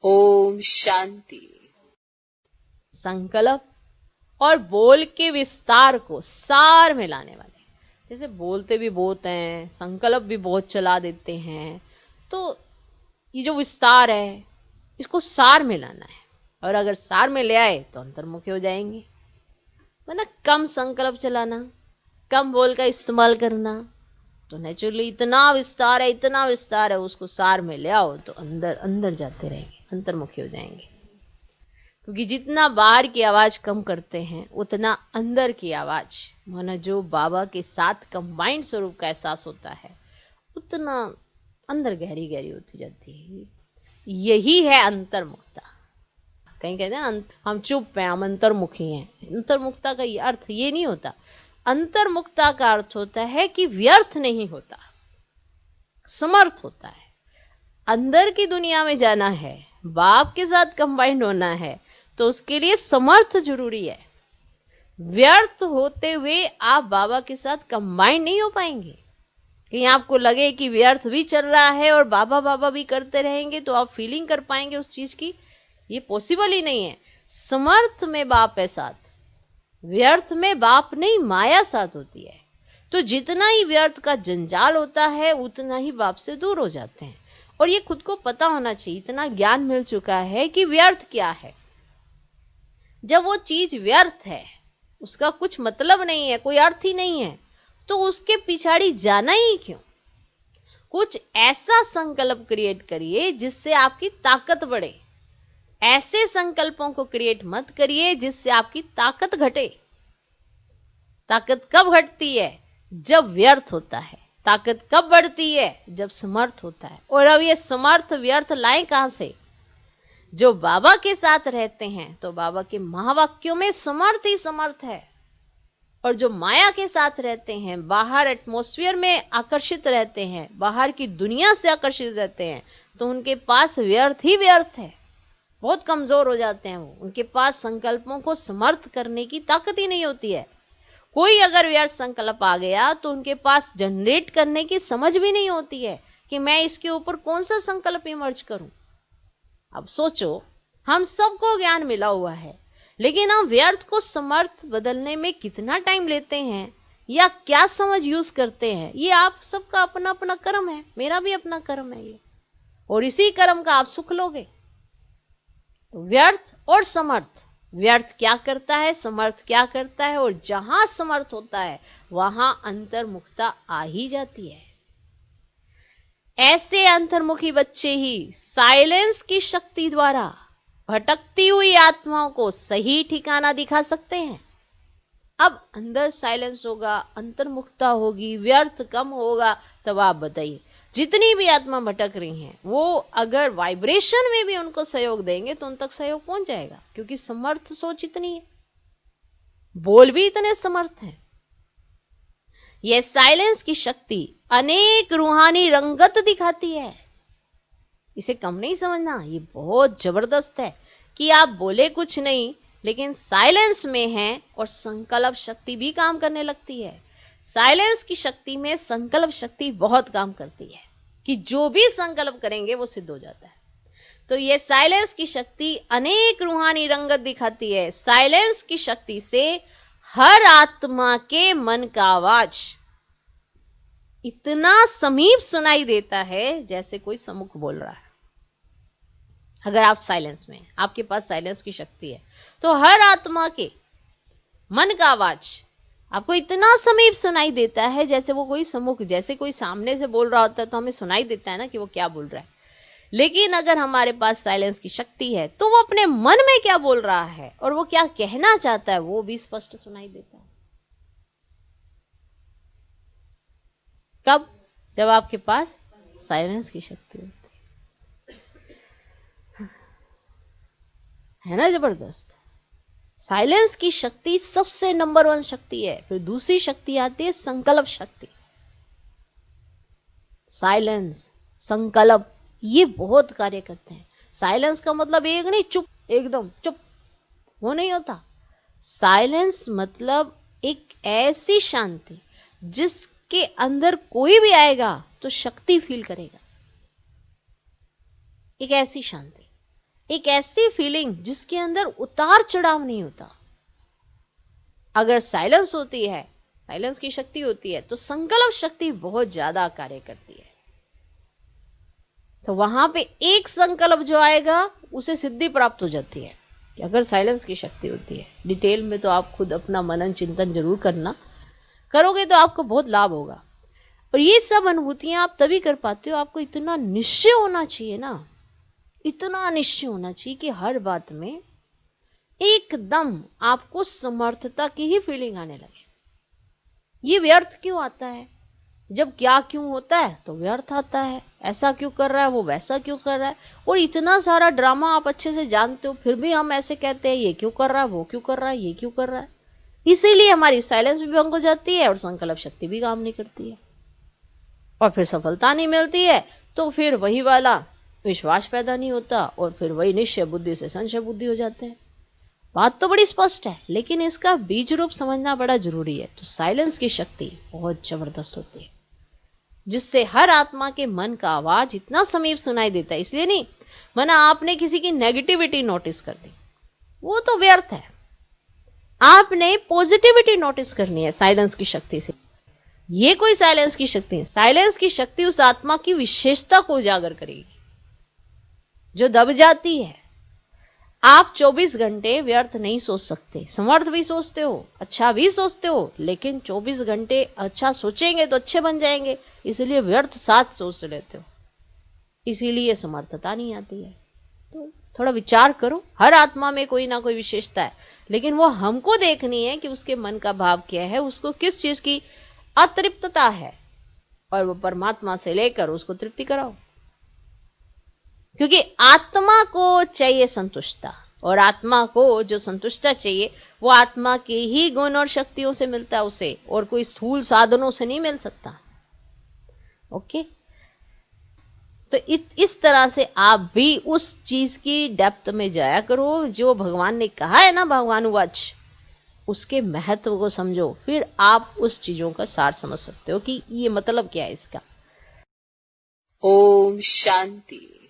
ओम शांति। संकल्प और बोल के विस्तार को सार में लाने वाले, जैसे बोलते भी बहुत हैं, संकल्प भी बहुत चला देते हैं, तो ये जो विस्तार है इसको सार में लाना है। और अगर सार में ले आए तो अंतर्मुखी हो जाएंगे। वरना कम संकल्प चलाना, कम बोल का इस्तेमाल करना, तो नेचुरली इतना विस्तार है, उसको सार में ले आओ तो अंदर अंदर जाते रहेंगे, अंतर्मुखी हो जाएंगे। क्योंकि जितना बाहर की आवाज कम करते हैं उतना अंदर की आवाज, माना जो बाबा के साथ कंबाइंड स्वरूप का एहसास होता है, उतना अंदर गहरी गहरी होती जाती है। यही है अंतर्मुखता। कहीं कहते हैं हम चुप हैं, हम अंतर्मुखी हैं। अंतर्मुखता का ये अर्थ ये नहीं होता। अंतर्मुखता का अर्थ होता है कि व्यर्थ नहीं होता, समर्थ होता है। अंदर की दुनिया में जाना है, बाप के साथ कंबाइंड होना है, तो उसके लिए समर्थ जरूरी है। व्यर्थ होते हुए आप बाबा के साथ कंबाइंड नहीं हो पाएंगे। कहीं आपको लगे कि व्यर्थ भी चल रहा है और बाबा बाबा भी करते रहेंगे तो आप फीलिंग कर पाएंगे उस चीज की, ये पॉसिबल ही नहीं है। समर्थ में बाप है साथ, व्यर्थ में बाप नहीं, माया साथ होती है। तो जितना ही व्यर्थ का जंजाल होता है उतना ही बाप से दूर हो जाते हैं। और ये खुद को पता होना चाहिए, इतना ज्ञान मिल चुका है कि व्यर्थ क्या है। जब वो चीज व्यर्थ है, उसका कुछ मतलब नहीं है, कोई अर्थ ही नहीं है, तो उसके पिछाड़ी जाना ही क्यों। कुछ ऐसा संकल्प क्रिएट करिए जिससे आपकी ताकत बढ़े। ऐसे संकल्पों को क्रिएट मत करिए जिससे आपकी ताकत घटे। ताकत कब घटती है? जब व्यर्थ होता है। ताकत कब बढ़ती है? जब समर्थ होता है। और अब ये समर्थ व्यर्थ लाए कहां से? जो बाबा के साथ रहते हैं तो बाबा के महावाक्यों में समर्थ ही समर्थ है। और जो माया के साथ रहते हैं, बाहर एटमॉस्फेयर में आकर्षित रहते हैं, बाहर की दुनिया से आकर्षित रहते हैं, तो उनके पास व्यर्थ ही व्यर्थ है। बहुत कमजोर हो जाते हैं वो। उनके पास संकल्पों को समर्थ करने की ताकत ही नहीं होती है। कोई अगर व्यर्थ संकल्प आ गया तो उनके पास जनरेट करने की समझ भी नहीं होती है कि मैं इसके ऊपर कौन सा संकल्प इमर्ज करूं। अब सोचो, हम सबको ज्ञान मिला हुआ है, लेकिन हम व्यर्थ को समर्थ बदलने में कितना टाइम लेते हैं या क्या समझ यूज करते हैं, ये आप सबका अपना अपना कर्म है, मेरा भी अपना कर्म है ये। और इसी कर्म का आप सुख लोगे। तो व्यर्थ और समर्थ, व्यर्थ क्या करता है, समर्थ क्या करता है, और जहां समर्थ होता है वहां अंतर्मुखता आ ही जाती है। ऐसे अंतर्मुखी बच्चे ही साइलेंस की शक्ति द्वारा भटकती हुई आत्माओं को सही ठिकाना दिखा सकते हैं। अब अंदर साइलेंस होगा, अंतर्मुखता होगी, व्यर्थ कम होगा, तब आप बताइए जितनी भी आत्मा भटक रही हैं, वो अगर वाइब्रेशन में भी उनको सहयोग देंगे तो उन तक सहयोग पहुंच जाएगा। क्योंकि समर्थ सोच इतनी है, बोल भी इतने समर्थ हैं। यह साइलेंस की शक्ति अनेक रूहानी रंगत दिखाती है। इसे कम नहीं समझना, ये बहुत जबरदस्त है कि आप बोले कुछ नहीं लेकिन साइलेंस में हैं और संकल्प शक्ति भी काम करने लगती है। साइलेंस की शक्ति में संकल्प शक्ति बहुत काम करती है कि जो भी संकल्प करेंगे वो सिद्ध हो जाता है। तो ये साइलेंस की शक्ति अनेक रूहानी रंगत दिखाती है। साइलेंस की शक्ति से हर आत्मा के मन का आवाज इतना समीप सुनाई देता है जैसे कोई सम्मुख बोल रहा है। अगर आप साइलेंस में, आपके पास साइलेंस की शक्ति है, तो हर आत्मा के मन का आवाज आपको इतना समीप सुनाई देता है जैसे वो कोई सम्मुख, जैसे कोई सामने से बोल रहा होता है तो हमें सुनाई देता है ना कि वो क्या बोल रहा है। लेकिन अगर हमारे पास साइलेंस की शक्ति है तो वो अपने मन में क्या बोल रहा है और वो क्या कहना चाहता है वो भी स्पष्ट सुनाई देता है। कब? जब आपके पास साइलेंस की शक्ति होती है ना। जबरदस्त। साइलेंस की शक्ति सबसे नंबर 1 शक्ति है। फिर दूसरी शक्ति आती है संकल्प शक्ति। साइलेंस, संकल्प, ये बहुत कार्य करते हैं। साइलेंस का मतलब एक नहीं चुप, एकदम चुप, वो नहीं होता। साइलेंस मतलब एक ऐसी शांति जिसके अंदर कोई भी आएगा तो शक्ति फील करेगा। एक ऐसी शांति एक ऐसी फीलिंग जिसके अंदर उतार चढ़ाव नहीं होता। अगर साइलेंस होती है, साइलेंस की शक्ति होती है, तो संकल्प शक्ति बहुत ज्यादा कार्य करती है। तो वहां पे एक संकल्प जो आएगा उसे सिद्धि प्राप्त हो जाती है, अगर साइलेंस की शक्ति होती है। डिटेल में तो आप खुद अपना मनन चिंतन जरूर करना, करोगे तो आपको बहुत लाभ होगा। और ये सब अनुभूतियां आप तभी कर पाते हो, आपको इतना निश्चय होना चाहिए ना, इतना निश्चय होना चाहिए कि हर बात में एकदम आपको समर्थता की ही फीलिंग आने लगे। ये व्यर्थ क्यों आता है? जब क्या क्यों होता है तो व्यर्थ आता है, ऐसा क्यों कर रहा है, वो वैसा क्यों कर रहा है, और इतना सारा ड्रामा आप अच्छे से जानते हो, फिर भी हम ऐसे कहते हैं ये क्यों कर रहा है, वो क्यों कर रहा है, ये क्यों कर रहा है। इसीलिए हमारी साइलेंस भी भंग हो जाती है और संकल्प शक्ति भी काम नहीं करती है, और फिर सफलता नहीं मिलती है। तो फिर वही वाला विश्वास पैदा नहीं होता, और फिर वही निश्चय बुद्धि से संशय बुद्धि हो जाते हैं। बात तो बड़ी स्पष्ट है, लेकिन इसका बीज रूप समझना बड़ा जरूरी है। तो साइलेंस की शक्ति बहुत जबरदस्त होती है, जिससे हर आत्मा के मन का आवाज इतना समीप सुनाई देता है। इसलिए नहीं माना आपने किसी की नेगेटिविटी नोटिस कर दी, वो तो व्यर्थ है। आपने पॉजिटिविटी नोटिस करनी है साइलेंस की शक्ति से। ये कोई साइलेंस की शक्ति है। साइलेंस की शक्ति उस आत्मा की विशेषता को उजागर करेगी जो दब जाती है। आप 24 घंटे व्यर्थ नहीं सोच सकते। समर्थ भी सोचते हो, अच्छा भी सोचते हो, लेकिन 24 घंटे अच्छा सोचेंगे तो अच्छे बन जाएंगे, इसलिए व्यर्थ साथ सोच लेते हो, इसीलिए समर्थता नहीं आती है। तो थोड़ा विचार करो, हर आत्मा में कोई ना कोई विशेषता है, लेकिन वो हमको देखनी है कि उसके मन का भाव क्या है, उसको किस चीज की अतृप्तता है, और वो परमात्मा से लेकर उसको तृप्ति कराओ। क्योंकि आत्मा को चाहिए संतुष्टता, और आत्मा को जो संतुष्टता चाहिए वो आत्मा के ही गुण और शक्तियों से मिलता है उसे, और कोई स्थूल साधनों से नहीं मिल सकता। ओके, तो इस तरह से आप भी उस चीज की डेप्थ में जाया करो जो भगवान ने कहा है ना, भगवानुवाच, उसके महत्व को समझो, फिर आप उस चीजों का सार समझ सकते हो कि ये मतलब क्या है इसका। ओम शांति।